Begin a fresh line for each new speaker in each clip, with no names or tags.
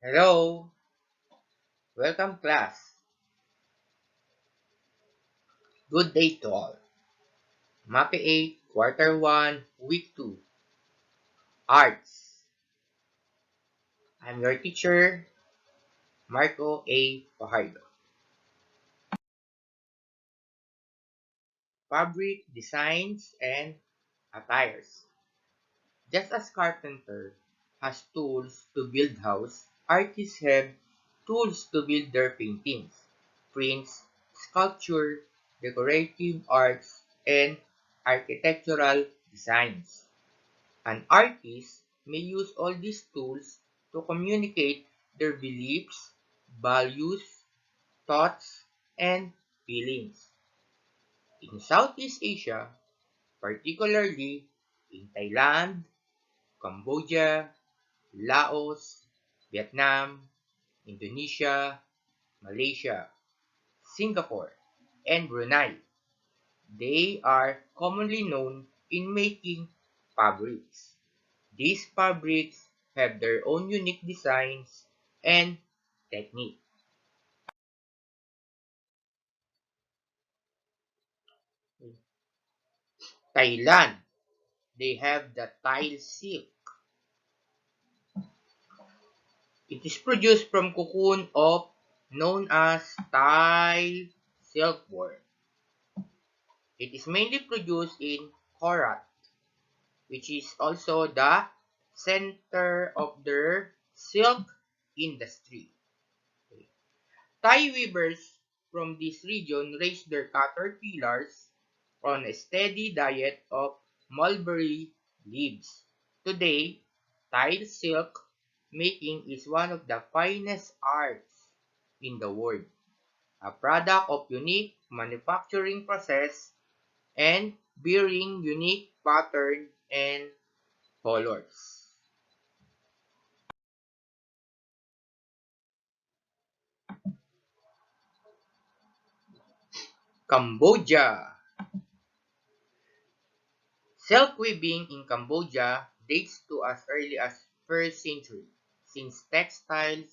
Hello, welcome class. Good day to all. MAPE 8, Quarter 1, Week 2, Arts. I'm your teacher, Marco A. Fajardo. Fabric, designs, and attires. Just as carpenter has tools to build house, artists have tools to build their paintings, prints, sculpture, decorative arts, and architectural designs. An artist may use all these tools to communicate their beliefs, values, thoughts, and feelings. In Southeast Asia, particularly in Thailand, Cambodia, Laos, Vietnam, Indonesia, Malaysia, Singapore, and Brunei, they are commonly known in making fabrics. These fabrics have their own unique designs and technique. Thailand, they have the tile silk. It is produced from cocoon of known as tile silkworm. It is mainly produced in Korat, which is also the center of their silk industry. Thai weavers from this region raise their caterpillars on a steady diet of mulberry leaves. Today, Thai silk making is one of the finest arts in the world, a product of unique manufacturing process and bearing unique pattern and colors. Cambodia. Silk weaving in Cambodia dates to as early as 1st century, since textiles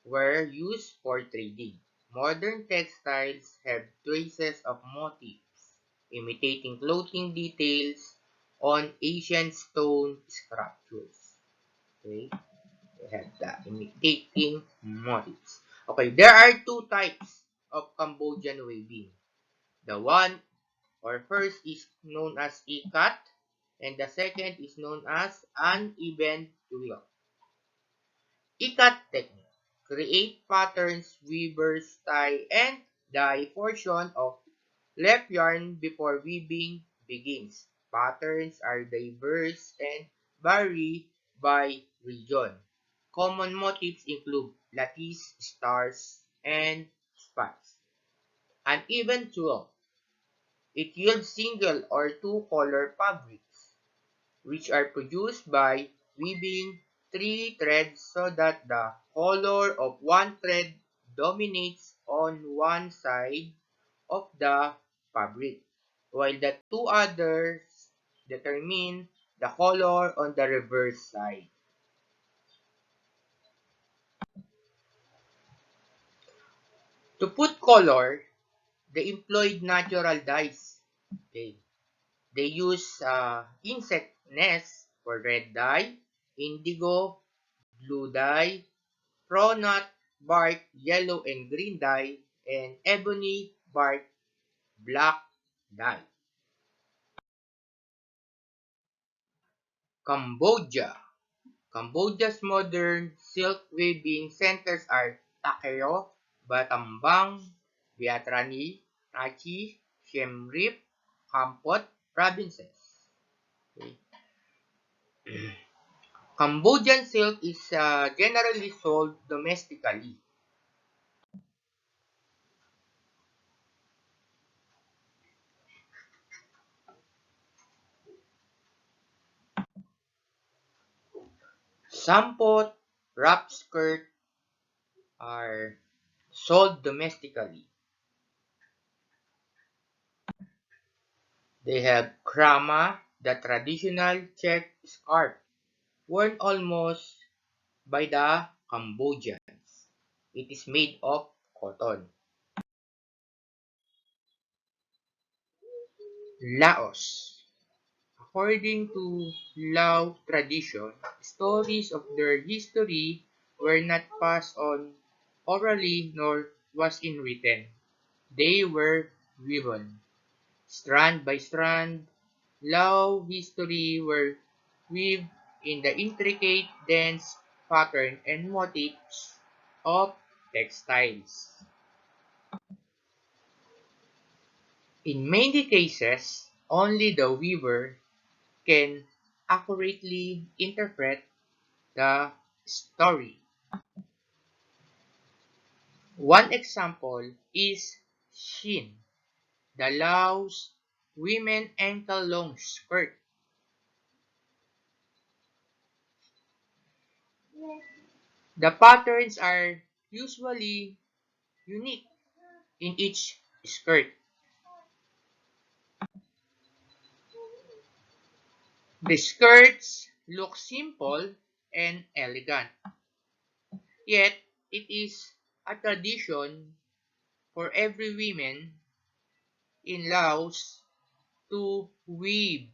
were used for trading. Modern textiles have traces of motifs, imitating clothing details on ancient stone sculptures. Okay, they have the imitating motifs. Okay, there are two types of Cambodian weaving. The one or first is known as ikat, and the second is known as uneven twill. Ikat technique. Create patterns, weavers tie and dye portion of left yarn before weaving begins. Patterns are diverse and vary by region. Common motifs include lattice, stars, and spots. Uneven twill. It yields single or two-color fabrics, which are produced by weaving three threads so that the color of one thread dominates on one side of the fabric, while the two others determine the color on the reverse side. To put color, they employed natural dyes. Okay. They use insect nests for red dye, indigo, blue dye, Cronut bark yellow and green dye, and ebony bark black dye. Cambodia. Cambodia's modern silk weaving centers are Takeo, Battambang, Viet Rachi, Siem Reap, Kampot provinces. Okay. Cambodian silk is generally sold domestically. Sampot, wrap skirt are sold domestically. They have krama, the traditional check scarf, worn almost by the Cambodians. It is made of cotton. Laos. According to Lao tradition, stories of their history were not passed on orally nor was in written. They were woven. Strand by strand, Lao history were weaved in the intricate, dense pattern and motifs of textiles. In many cases, only the weaver can accurately interpret the story. One example is Shin, the Laos women ankle-long skirt. The patterns are usually unique in each skirt. The skirts look simple and elegant, yet it is a tradition for every woman in Laos to weave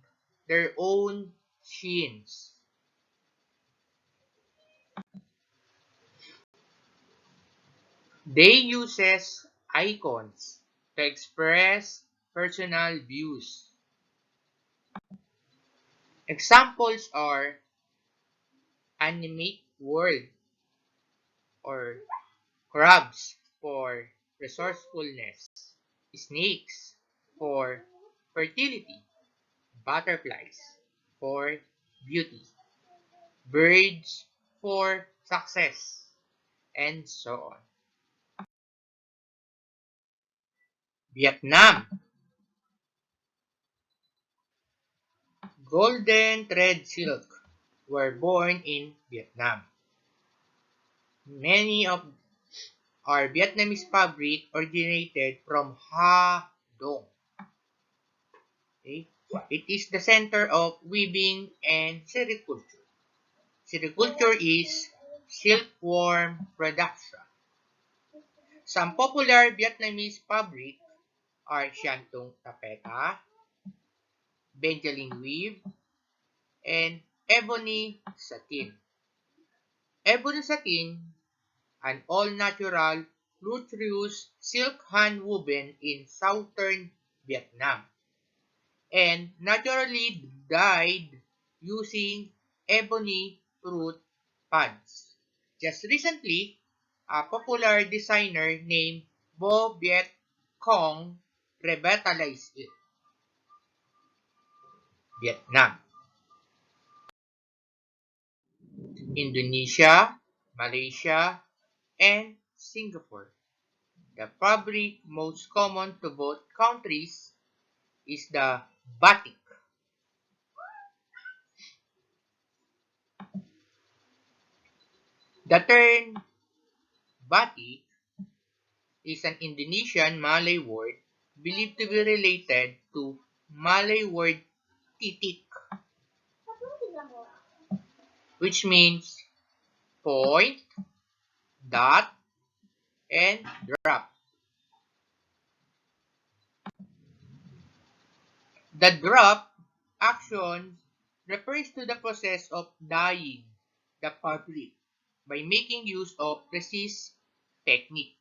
their own shins. They uses icons to express personal views. Examples are animate world or crabs for resourcefulness, snakes for fertility, butterflies for beauty, birds for success, and so on. Vietnam. Golden thread silk were born in Vietnam. Many of our Vietnamese fabric originated from Ha Dong. Okay? It is the center of weaving and sericulture. Sericulture is silkworm production. Some popular Vietnamese fabric are Shantung Tapeta, Benjamin weave, and ebony satin. Ebony satin, an all-natural luxurious silk hand-woven in southern Vietnam and naturally dyed using ebony fruit pods. Just recently, a popular designer named Bo Viet Cong revitalized it. Vietnam, Indonesia, Malaysia, and Singapore. The fabric most common to both countries is the batik. The term batik is an Indonesian Malay word believed to be related to Malay word titik, which means point, dot, and drop. The drop action refers to the process of dyeing the fabric by making use of precise technique,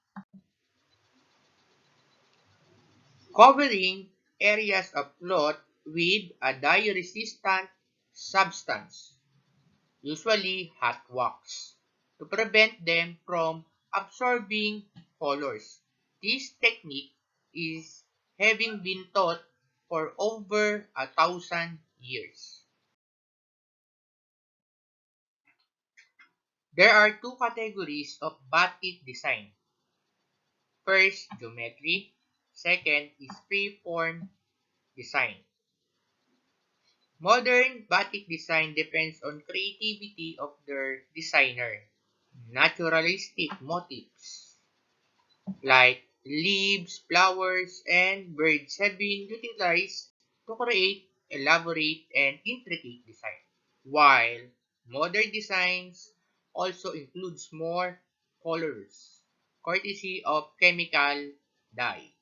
covering areas of cloth with a dye-resistant substance, usually hot wax, to prevent them from absorbing colors. This technique is having been taught for over 1,000 years. There are two categories of batik design. First, geometry. Second is free-form design. Modern batik design depends on creativity of their designer. Naturalistic motifs like leaves, flowers, and birds have been utilized to create elaborate and intricate design. While modern designs also includes more colors, courtesy of chemical dyes.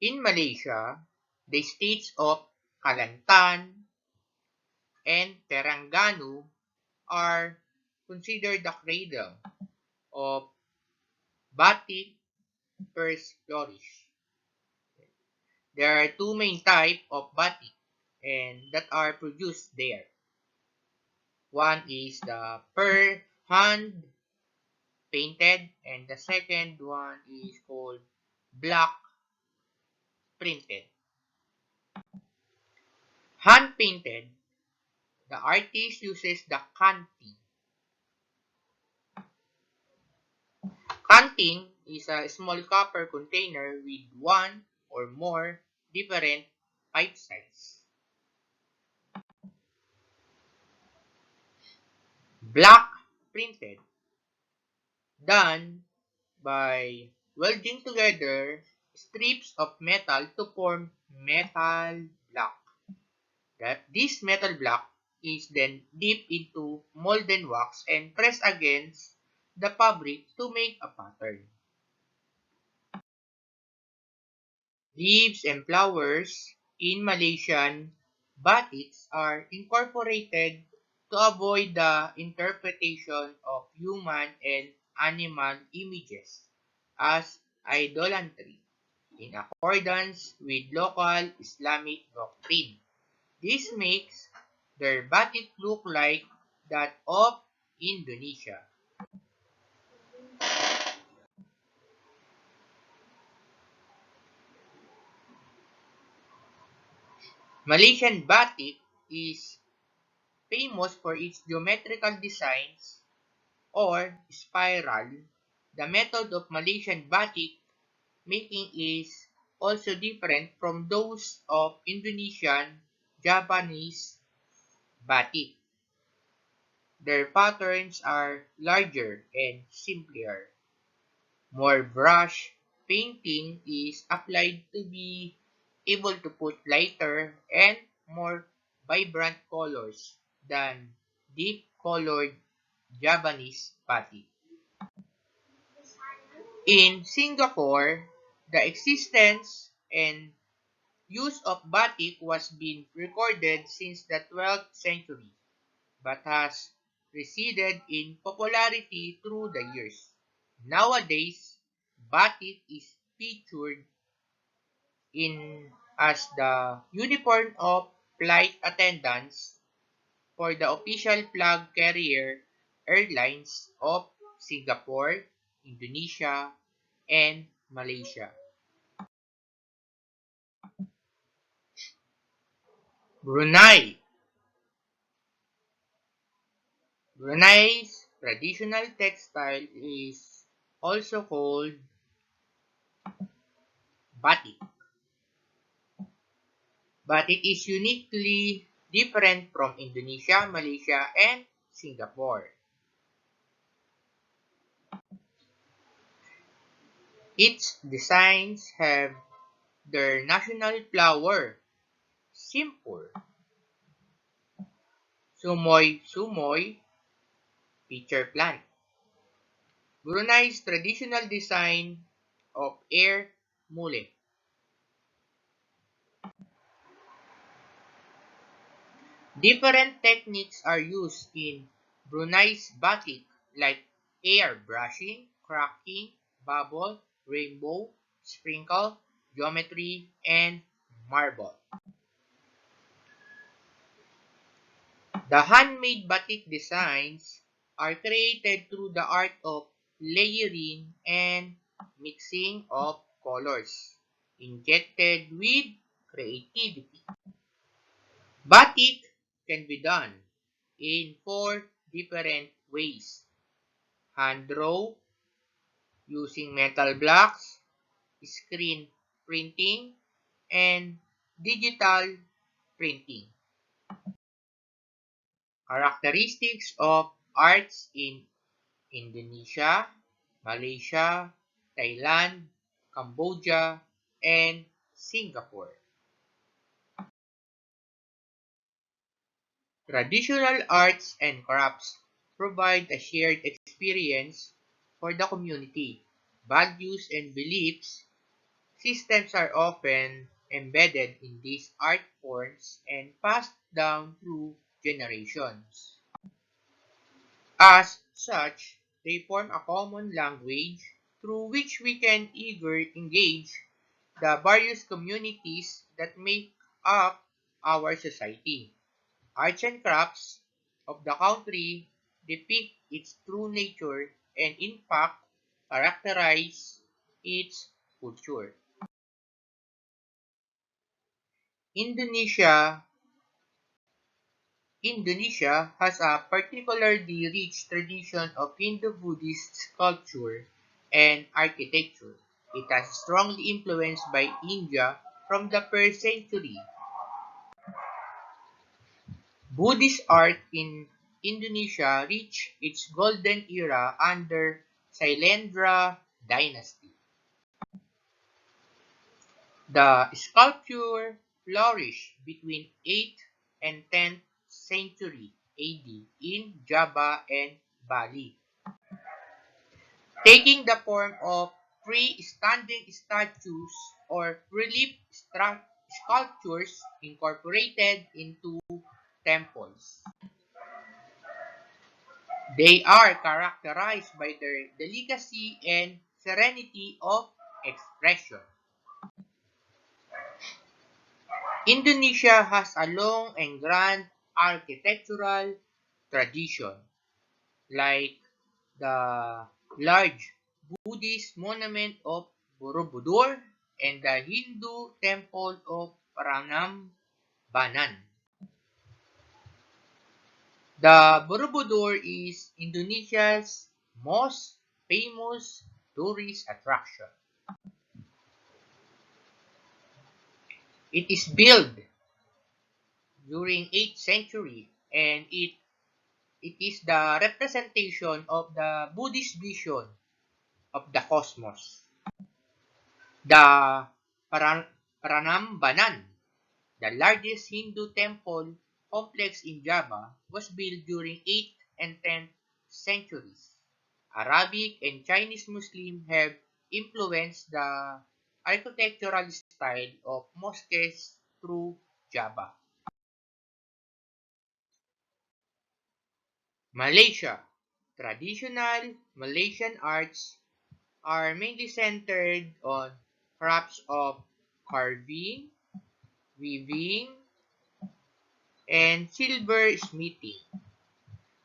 In Malaysia, the states of Kelantan and Terengganu are considered the cradle of Batik first flourished. There are two main types of batik and that are produced there. One is the per hand painted and the second one is called block printed. Hand painted, the artist uses the canting. Canting is a small copper container with one or more different pipe size. Block printed, done by welding together strips of metal to form metal block. That this metal block is then dipped into molten wax and pressed against the fabric to make a pattern. Leaves and flowers in Malaysian batiks are incorporated to avoid the interpretation of human and animal images as idolatry in accordance with local Islamic doctrine. This makes their batik look like that of Indonesia. Malaysian batik is famous for its geometrical designs or spiral. The method of Malaysian batik making is also different from those of Indonesian, Japanese batik. Their patterns are larger and simpler. More brush painting is applied to be able to put lighter and more vibrant colors than deep colored Japanese batik. In Singapore, the existence and use of batik was being recorded since the 12th century, but has receded in popularity through the years. Nowadays, batik is featured in as the uniform of flight attendants for the official flag carrier airlines of Singapore, Indonesia, and Malaysia. Brunei. Brunei's traditional textile is also called batik, but it is uniquely different from Indonesia, Malaysia, and Singapore. Its designs have their national flower, simple, sumoy sumoy, feature plant. Brunei's traditional design of air mule. Different techniques are used in Brunei's batik like air brushing, cracking, bubble, rainbow, sprinkle, geometry, and marble. The handmade batik designs are created through the art of layering and mixing of colors, injected with creativity. Batik can be done in four different ways. Hand draw using metal blocks, screen printing, and digital printing. Characteristics of arts in Indonesia, Malaysia, Thailand, Cambodia, and Singapore. Traditional arts and crafts provide a shared experience for the community. Values and beliefs systems are often embedded in these art forms and passed down through generations. As such, they form a common language through which we can eager engage the various communities that make up our society. Arts and crafts of the country depict its true nature and in fact characterize its culture. Indonesia Indonesia has a particularly rich tradition of Hindu-Buddhist sculpture and architecture. It has strongly influenced by India from the first century. Buddhist art in Indonesia reached its golden era under Sailendra dynasty. The sculpture flourished between 8th and 10th century AD in Java and Bali, taking the form of freestanding statues or relief sculptures incorporated into temples. They are characterized by their delicacy and serenity of expression. Indonesia has a long and grand architectural tradition, like the large Buddhist monument of Borobudur and the Hindu temple of Prambanan. The Borobudur is Indonesia's most famous tourist attraction. It is built during 8th century and it is the representation of the Buddhist vision of the cosmos. The Prambanan, the largest Hindu temple complex in Java, was built during 8th and 10th centuries. Arabic and Chinese Muslim have influenced the architectural style of mosques through Java. Malaysia. Traditional Malaysian arts are mainly centered on crafts of carving, weaving, and silversmithing.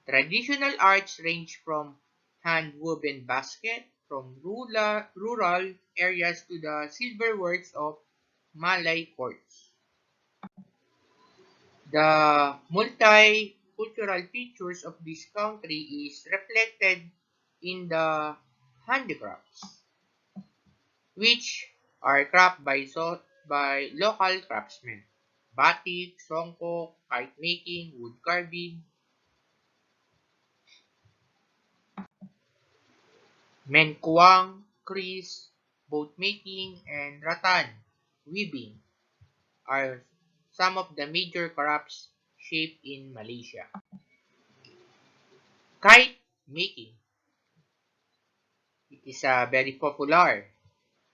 Traditional arts range from hand-woven basket from rural areas to the silverworks of Malay courts. The multicultural features of this country is reflected in the handicrafts, which are crafted by local craftsmen. Batik, songkok, kite making, wood carving, menkuang, kris, boat making, and rattan weaving are some of the major crafts shaped in Malaysia. Kite making. It is very popular.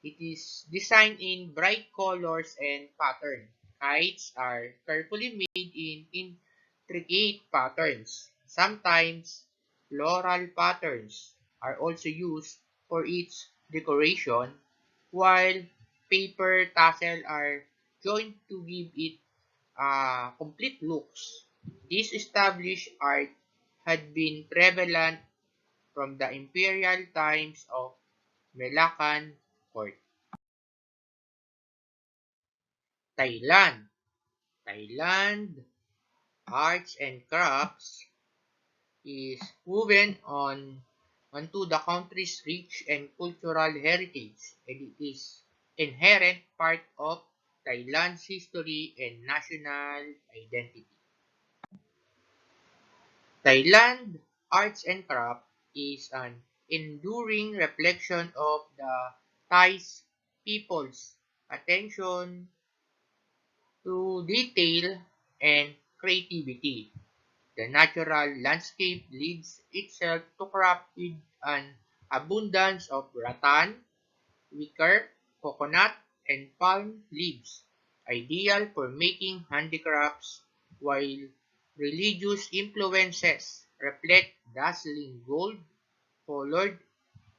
It is designed in bright colors and pattern. Kites are carefully made in intricate patterns. Sometimes floral patterns are also used for its decoration, while paper tassels are joined to give it complete looks. This established art had been prevalent from the imperial times of Malaccan court. Thailand. Thailand arts and crafts is woven onto the country's rich and cultural heritage, and it is inherent part of Thailand's history and national identity. Thailand arts and craft is an enduring reflection of the Thai people's attention to detail and creativity. The natural landscape lends itself to craft with an abundance of rattan, wicker, coconut, and palm leaves, ideal for making handicrafts, while religious influences reflect dazzling gold-colored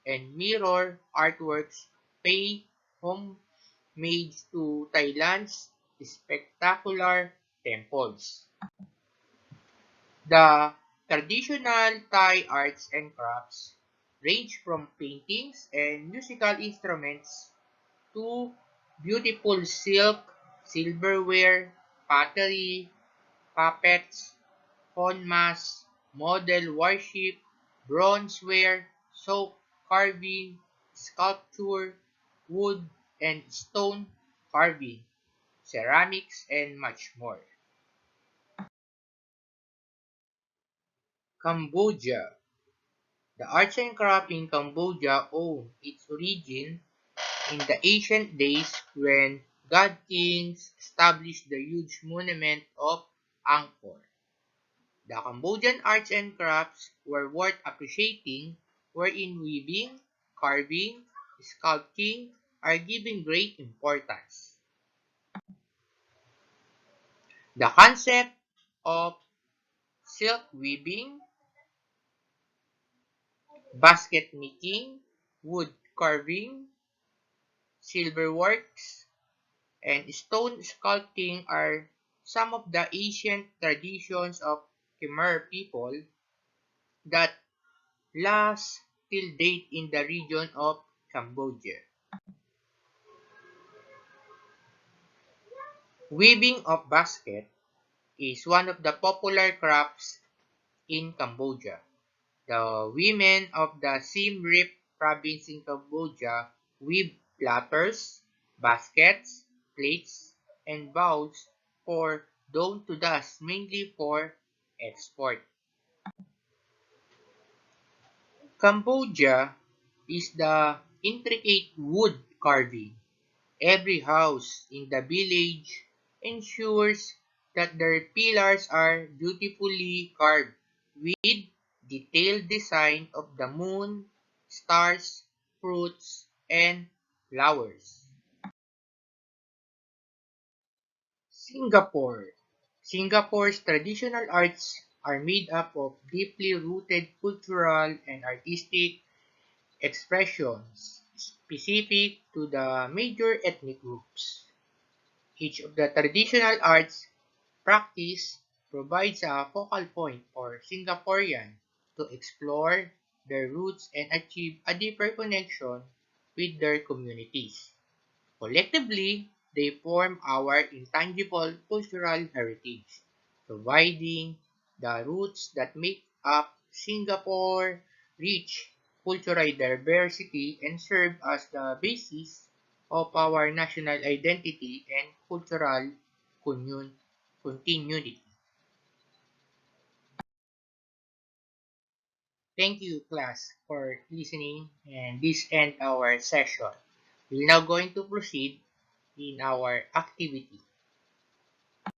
and mirror artworks pay homage to Thailand's spectacular temples. The traditional Thai arts and crafts range from paintings and musical instruments to beautiful silk, silverware, pottery, puppets, honmas, model worship, bronzeware, soap carving, sculpture, wood and stone carving, ceramics, and much more. Cambodia. The arts and craft in Cambodia owe its origin in the ancient days when god kings established the huge monument of Angkor. The Cambodian arts and crafts were worth appreciating, wherein weaving, carving, sculpting are given great importance. The concept of silk weaving, basket making, wood carving, silverworks, and stone sculpting are some of the ancient traditions of Khmer people that last till date in the region of Cambodia. Weaving of basket is one of the popular crafts in Cambodia. The women of the Siem Reap province in Cambodia weave platters, baskets, plates, and bowls for down to dust, mainly for export. Cambodia is the intricate wood carving. Every house in the village ensures that their pillars are beautifully carved with detailed design of the moon, stars, fruits, and flowers. Singapore. Singapore's traditional arts are made up of deeply rooted cultural and artistic expressions specific to the major ethnic groups. Each of the traditional arts practice provides a focal point for Singaporean to explore their roots and achieve a deeper connection with their communities. Collectively, they form our intangible cultural heritage, providing the roots that make up Singapore's rich cultural diversity and serve as the basis of our national identity and cultural continuity. Thank you, class, for listening, and this ends our session. We're now going to proceed in our activity.